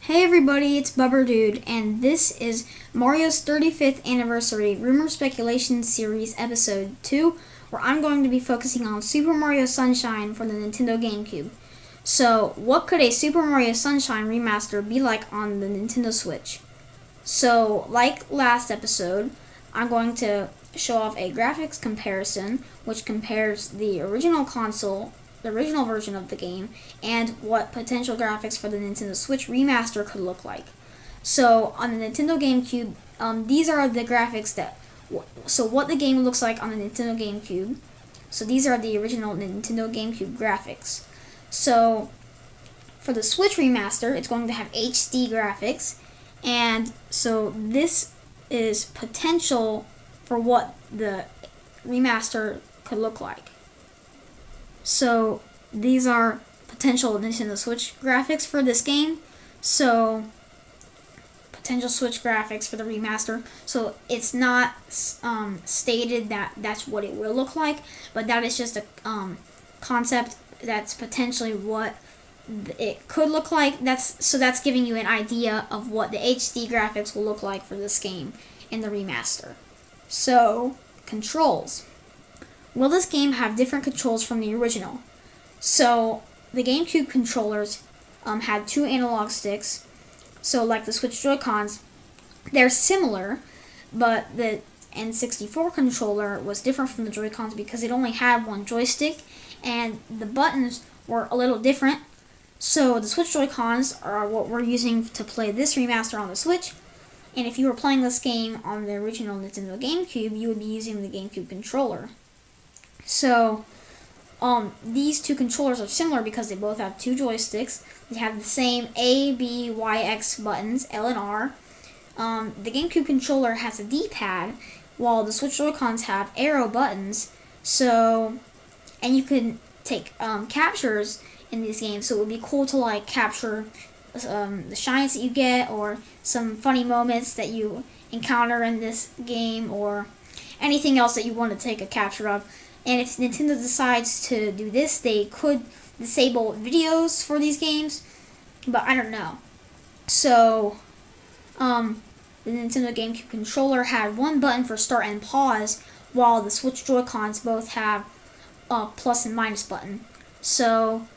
Hey everybody, it's Bubber Dude, and this is Mario's 35th Anniversary Rumor Speculation Series Episode 2, where I'm going to be focusing on Super Mario Sunshine for the Nintendo GameCube. So, what could a Super Mario Sunshine remaster be like on the Nintendo Switch? So, like last episode, I'm going to show off a graphics comparison, which compares the original console, the original version of the game, and what potential graphics for the Nintendo Switch remaster could look like. So on the Nintendo GameCube, these are the graphics so what the game looks like on the Nintendo GameCube. So these are the original Nintendo GameCube graphics. So for the Switch remaster, it's going to have HD graphics, and so this is potential for what the remaster could look like. So these are potential Nintendo Switch graphics for this game. So potential Switch graphics for the remaster. So it's not stated that that's what it will look like, but that is just a concept that's potentially what it could look like. That's giving you an idea of what the HD graphics will look like for this game in the remaster. So controls. Will this game have different controls from the original? So, the GameCube controllers had two analog sticks. So, like the Switch Joy-Cons, they're similar, but the N64 controller was different from the Joy-Cons because it only had one joystick, and the buttons were a little different. So, the Switch Joy-Cons are what we're using to play this remaster on the Switch. And if you were playing this game on the original Nintendo GameCube, you would be using the GameCube controller. So, these two controllers are similar because they both have two joysticks. They have the same A, B, Y, X buttons, L and R. The GameCube controller has a D-pad, while the Switch Joy-Cons have arrow buttons. So, and you can take captures in these games, so it would be cool to capture the shines that you get, or some funny moments that you encounter in this game, or anything else that you want to take a capture of. And if Nintendo decides to do this, they could disable videos for these games, but I don't know. So, the Nintendo GameCube controller had one button for start and pause, while the Switch Joy-Cons both have a plus and minus button. So,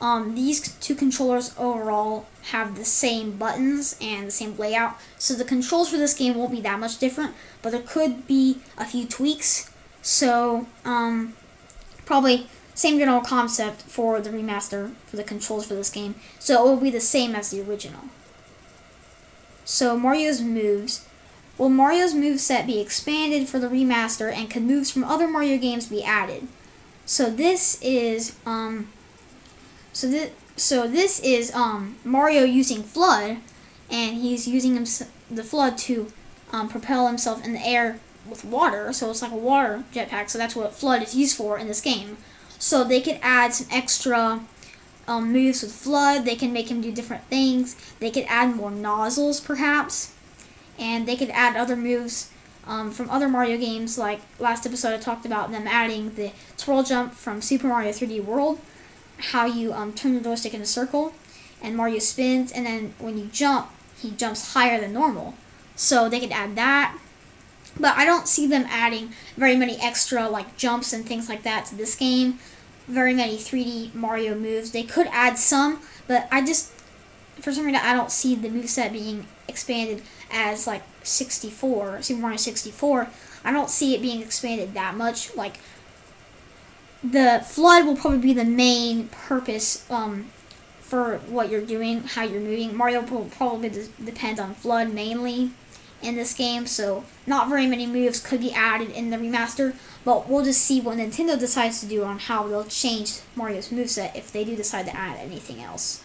these two controllers overall have the same buttons and the same layout, so the controls for this game won't be that much different, but there could be a few tweaks. So, probably same general concept for the remaster for the controls for this game. So it will be the same as the original. So Mario's moves. Will Mario's moveset be expanded for the remaster, and can moves from other Mario games be added? So this is Mario using FLUDD, and he's using the FLUDD to propel himself in the air with water, so it's like a water jetpack, so that's what FLUDD is used for in this game. So they could add some extra moves with FLUDD. They can make him do different things. They could add more nozzles, perhaps, and they could add other moves from other Mario games. Like last episode I talked about them adding the twirl jump from Super Mario 3D World, how you turn the joystick in a circle, and Mario spins, and then when you jump, he jumps higher than normal. So they could add that. But I don't see them adding very many extra jumps and things like that to this game. Very many 3D Mario moves. They could add some, but for some reason I don't see the moveset being expanded as Super Mario 64. I don't see it being expanded that much. The FLUDD will probably be the main purpose for what you're doing, how you're moving. Mario will probably depend on FLUDD mainly in this game, so not very many moves could be added in the remaster, but we'll just see what Nintendo decides to do on how they'll change Mario's moveset if they do decide to add anything else.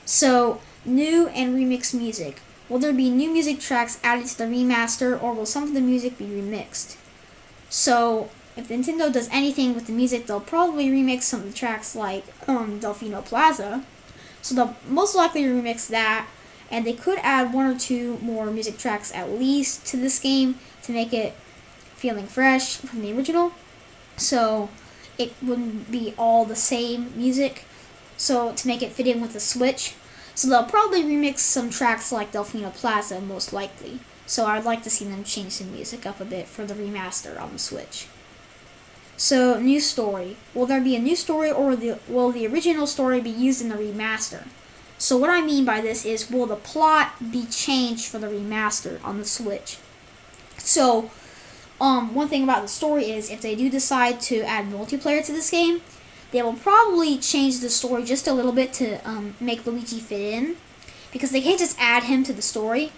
So, new and remixed music. Will there be new music tracks added to the remaster, or will some of the music be remixed? So, if Nintendo does anything with the music, they'll probably remix some of the tracks like Delfino Plaza, so they'll most likely remix that. And they could add one or two more music tracks at least to this game to make it feeling fresh from the original. So it wouldn't be all the same music. So to make it fit in with the Switch. So they'll probably remix some tracks like Delfino Plaza, most likely. So I'd like to see them change the music up a bit for the remaster on the Switch. So, new story. Will there be a new story, or will the original story be used in the remaster? So what I mean by this is, will the plot be changed for the remaster on the Switch? So, one thing about the story is, if they do decide to add multiplayer to this game, they will probably change the story just a little bit to make Luigi fit in, because they can't just add him to the story,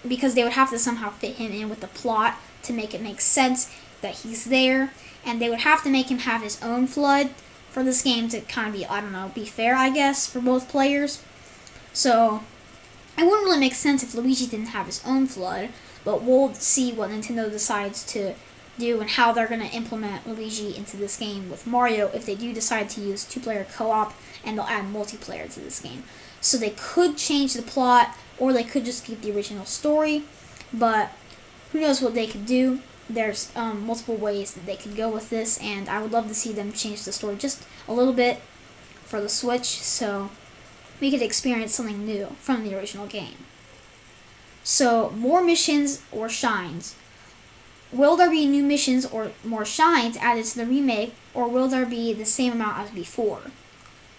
because they would have to somehow fit him in with the plot to make it make sense that he's there, and they would have to make him have his own FLUDD for this game to kind of be, I don't know, be fair, I guess, for both players. So, it wouldn't really make sense if Luigi didn't have his own FLUDD, but we'll see what Nintendo decides to do and how they're going to implement Luigi into this game with Mario if they do decide to use 2-player co-op and they'll add multiplayer to this game. So they could change the plot, or they could just keep the original story, but who knows what they could do. There's multiple ways that they could go with this, and I would love to see them change the story just a little bit for the Switch so we could experience something new from the original game. So, more missions or shines. Will there be new missions or more shines added to the remake, or will there be the same amount as before?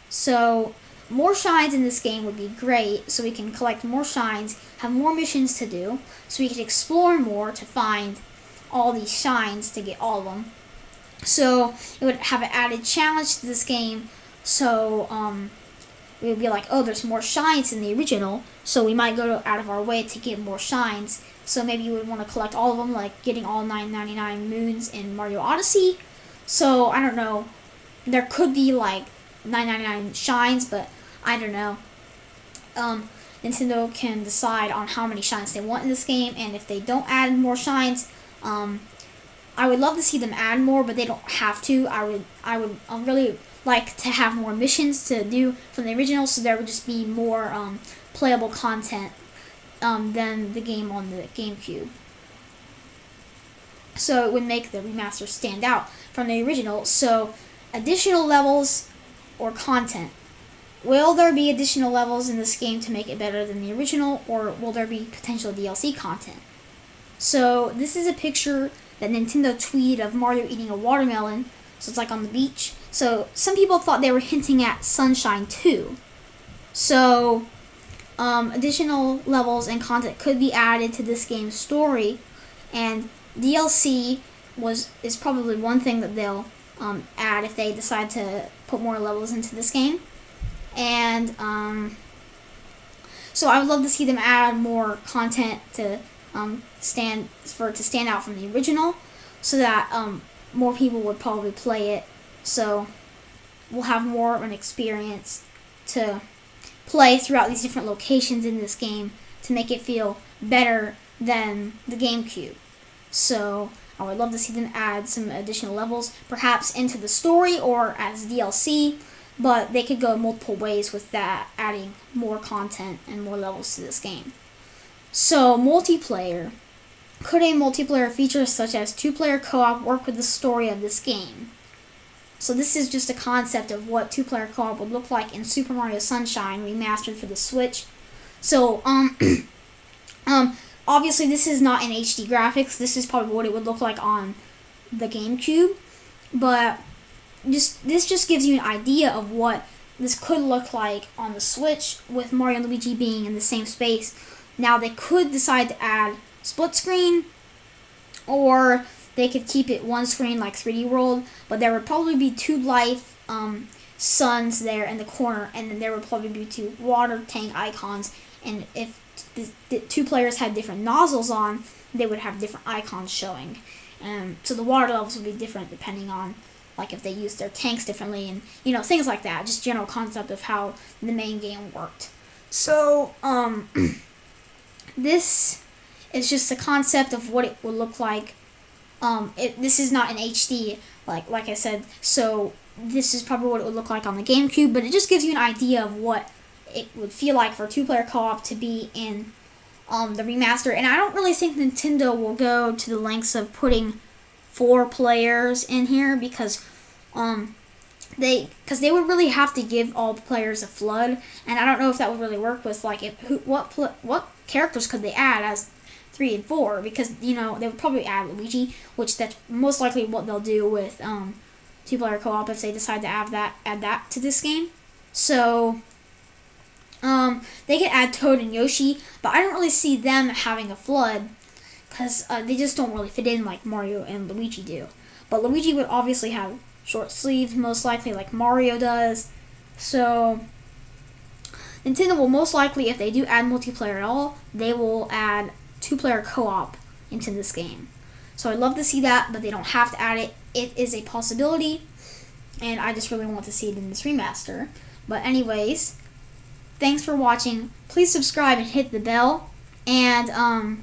So, more shines in this game would be great, so we can collect more shines, have more missions to do, so we can explore more to find all these shines to get all of them. So, it would have an added challenge to this game, so we would be like, oh, there's more shines in the original, so we might go out of our way to get more shines. So maybe you would want to collect all of them, like getting all 999 moons in Mario Odyssey. So, I don't know, there could be like 999 shines, but I don't know. Nintendo can decide on how many shines they want in this game, and if they don't add more shines, I would love to see them add more, but they don't have to. I would really like to have more missions to do from the original, so there would just be more playable content than the game on the GameCube. So it would make the remaster stand out from the original. So, additional levels or content. Will there be additional levels in this game to make it better than the original, or will there be potential DLC content? So, this is a picture that Nintendo tweeted of Mario eating a watermelon, so it's like on the beach. So, some people thought they were hinting at Sunshine 2. So, additional levels and content could be added to this game's story, and DLC is probably one thing that they'll add if they decide to put more levels into this game. And so I would love to see them add more content to stand out from the original, so that more people would probably play it. So we'll have more of an experience to play throughout these different locations in this game to make it feel better than the GameCube. So I would love to see them add some additional levels, perhaps into the story or as DLC, but they could go multiple ways with that, adding more content and more levels to this game. So, multiplayer. Could a multiplayer feature such as 2-player co-op work with the story of this game? So this is just a concept of what 2-player co-op would look like in Super Mario Sunshine remastered for the Switch. So, obviously this is not in HD graphics. This is probably what it would look like on the GameCube, but this just gives you an idea of what this could look like on the Switch with Mario and Luigi being in the same space. Now they could decide to add split screen, or they could keep it one screen like 3D World, but there would probably be 2 life suns there in the corner, and then there would probably be 2 water tank icons, and if the 2 players had different nozzles on, they would have different icons showing. So the water levels would be different depending on like if they used their tanks differently, and things like that. Just general concept of how the main game worked. So this is just a concept of what it would look like. This is not in HD, like I said. So this is probably what it would look like on the GameCube, but it just gives you an idea of what it would feel like for 2-player co-op to be in the remaster. And I don't really think Nintendo will go to the lengths of putting 4 players in here, because because they would really have to give all the players a flood, and I don't know if that would really work with like what characters could they add as 3 and 4, because they would probably add Luigi, which that's most likely what they'll do with 2-player co-op if they decide to add that to this game. So they could add Toad and Yoshi, but I don't really see them having a flood because they just don't really fit in like Mario and Luigi do. But Luigi would obviously have short sleeves, most likely like Mario does. So Nintendo will most likely, if they do add multiplayer at all, they will add 2-player co-op into this game. So I'd love to see that, but they don't have to add it. It is a possibility, and I just really want to see it in this remaster. But anyways, thanks for watching. Please subscribe and hit the bell, and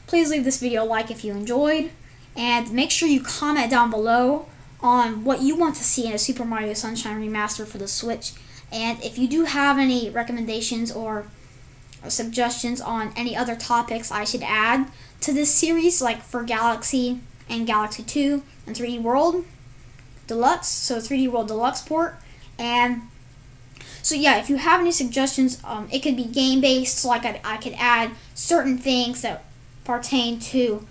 please leave this video a like if you enjoyed, and make sure you comment down below on what you want to see in a Super Mario Sunshine remaster for the Switch. And if you do have any recommendations or suggestions on any other topics I should add to this series, like for Galaxy and Galaxy 2 and 3D World Deluxe, so 3D World Deluxe port. And so yeah, if you have any suggestions, it could be game-based, so like I could add certain things that pertain to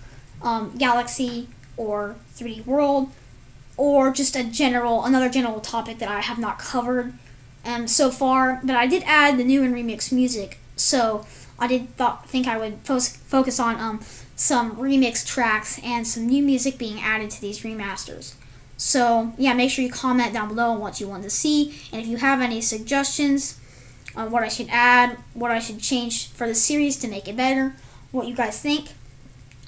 Galaxy or 3D World, or just another general topic that I have not covered so far. But I did add the new and remix music, so I think I would focus on some remix tracks and some new music being added to these remasters. So yeah, make sure you comment down below on what you want to see, and if you have any suggestions on what I should add, what I should change for the series to make it better, what you guys think.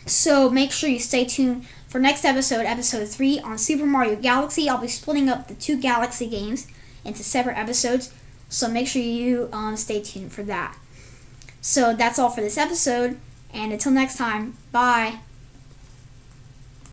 So make sure you stay tuned for next episode, episode 3 on Super Mario Galaxy. I'll be splitting up the 2 Galaxy games into separate episodes, so make sure you stay tuned for that. So that's all for this episode, and until next time, bye.